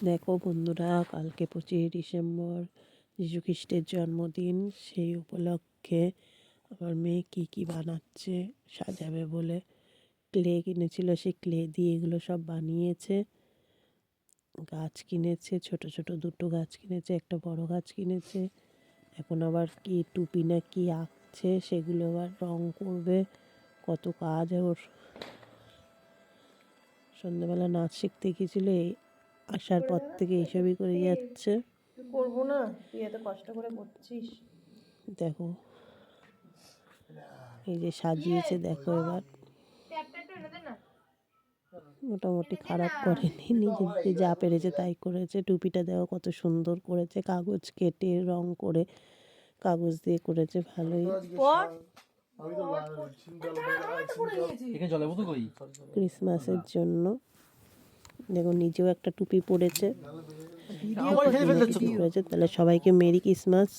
দেখো বন্ধুরা, কালকে 25 ডিসেম্বর যীশু খ্রিস্টের জন্মদিন। সেই উপলক্ষে আমার মেয়ে কি বানাচ্ছে সাজাবে বলে ক্লে কিনেছিল, সেই ক্লে দিয়ে এগুলো সব বানিয়েছে। গাছ কিনেছে, ছোট ছোট দুটো গাছ কিনেছে, একটা বড় গাছ কিনেছে। এখন আবার কি টুপি না কি আঁকছে, সেগুলো আবার রং করবে। কত কাজ ওর। সন্ধ্যাবেলা নাচ শিখতে গিয়েছিল, আসার পর থেকে এইসবই করে যাচ্ছে। করবো না, তুই এত কষ্ট করে করছিস। দেখো এই যে সাজিয়েছে, দেখো এবার মোটামুটি খারাপ করেনি, নিজে নিজে যা পেরেছে তাই করেছে। টুপিটা দেখো কত সুন্দর করেছে, কাগজ কেটে রং করে কাগজ দিয়ে করেছে, ভালোই। ক্রিসমাসের জন্য দেখো নিজেও একটা টুপি পরেছে, তাহলে সবাইকে মেরি ক্রিসমাস।